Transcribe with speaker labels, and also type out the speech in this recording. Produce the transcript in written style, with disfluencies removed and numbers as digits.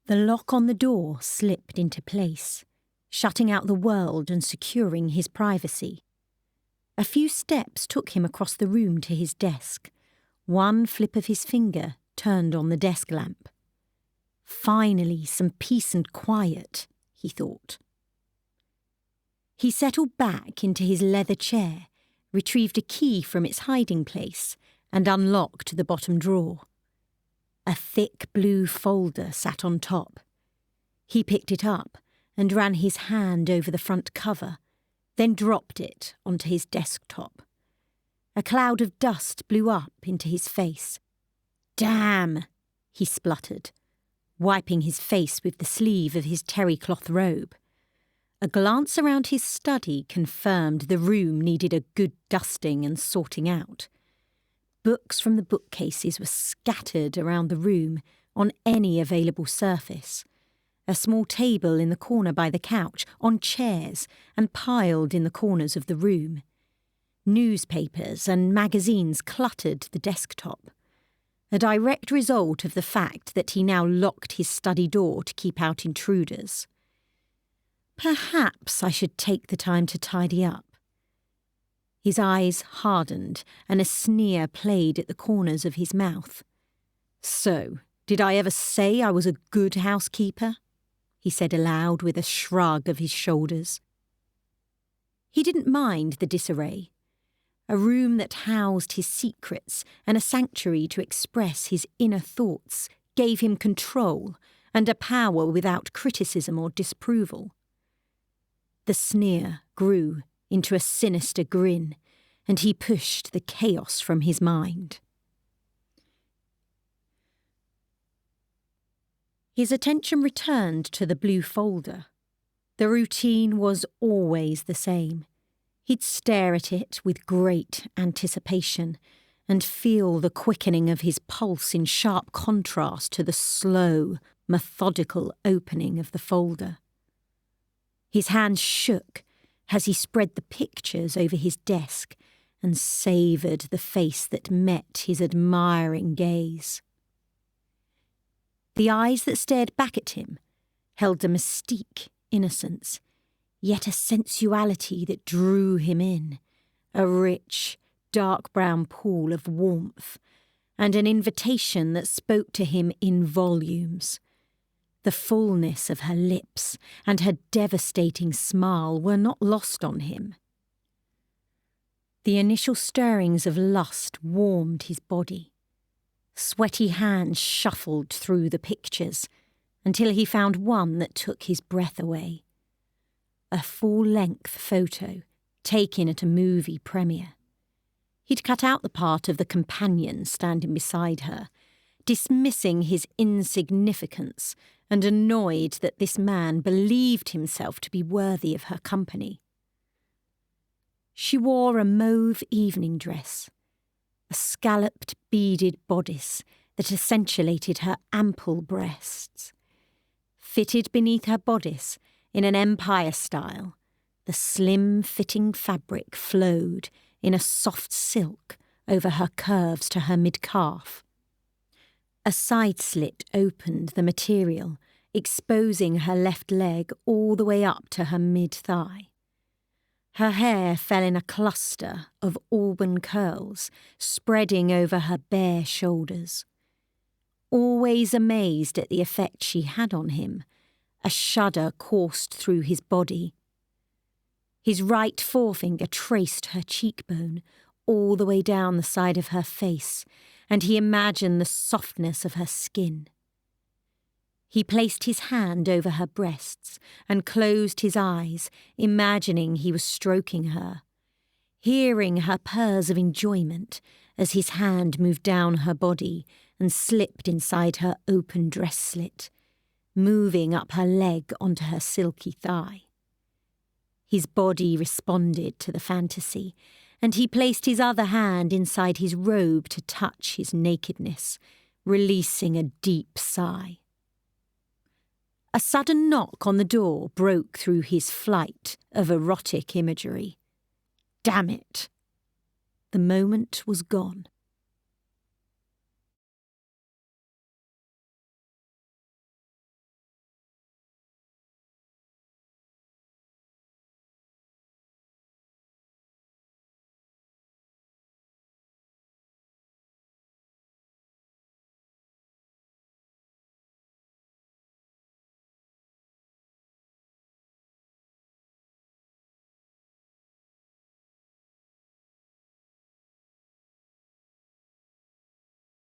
Speaker 1: The lock on the door slipped into place, shutting out the world and securing his privacy. A few steps took him across the room to his desk. One flip of his finger turned on the desk lamp. Finally, some peace and quiet, he thought. He settled back into his leather chair, retrieved a key from its hiding place, and unlocked the bottom drawer. A thick blue folder sat on top. He picked it up and ran his hand over the front cover, then dropped it onto his desktop. A cloud of dust blew up into his face. "Damn!" he spluttered, wiping his face with the sleeve of his terry cloth robe. A glance around his study confirmed the room needed a good dusting and sorting out. Books from the bookcases were scattered around the room on any available surface. A small table in the corner by the couch, on chairs, and piled in the corners of the room. Newspapers and magazines cluttered the desktop. A direct result of the fact that he now locked his study door to keep out intruders. Perhaps I should take the time to tidy up. His eyes hardened, and a sneer played at the corners of his mouth. "So, did I ever say I was a good housekeeper?" he said aloud with a shrug of his shoulders. He didn't mind the disarray. A room that housed his secrets and a sanctuary to express his inner thoughts gave him control and a power without criticism or disapproval. The sneer grew into a sinister grin, and he pushed the chaos from his mind. His attention returned to the blue folder. The routine was always the same. He'd stare at it with great anticipation and feel the quickening of his pulse in sharp contrast to the slow, methodical opening of the folder. His hands shook as he spread the pictures over his desk and savoured the face that met his admiring gaze. The eyes that stared back at him held a mystique innocence, yet a sensuality that drew him in, a rich, dark brown pool of warmth, and an invitation that spoke to him in volumes. The fullness of her lips and her devastating smile were not lost on him. The initial stirrings of lust warmed his body. Sweaty hands shuffled through the pictures until he found one that took his breath away. A full-length photo taken at a movie premiere. He'd cut out the part of the companion standing beside her, dismissing his insignificance and annoyed that this man believed himself to be worthy of her company. She wore a mauve evening dress, a scalloped beaded bodice that accentuated her ample breasts. Fitted beneath her bodice in an empire style, the slim-fitting fabric flowed in a soft silk over her curves to her mid-calf. A side slit opened the material, exposing her left leg all the way up to her mid-thigh. Her hair fell in a cluster of auburn curls, spreading over her bare shoulders. Always amazed at the effect she had on him, a shudder coursed through his body. His right forefinger traced her cheekbone all the way down the side of her face, and he imagined the softness of her skin. He placed his hand over her breasts and closed his eyes, imagining he was stroking her, hearing her purrs of enjoyment as his hand moved down her body and slipped inside her open dress slit, moving up her leg onto her silky thigh. His body responded to the fantasy, and he placed his other hand inside his robe to touch his nakedness, releasing a deep sigh. A sudden knock on the door broke through his flight of erotic imagery. Damn it! The moment was gone.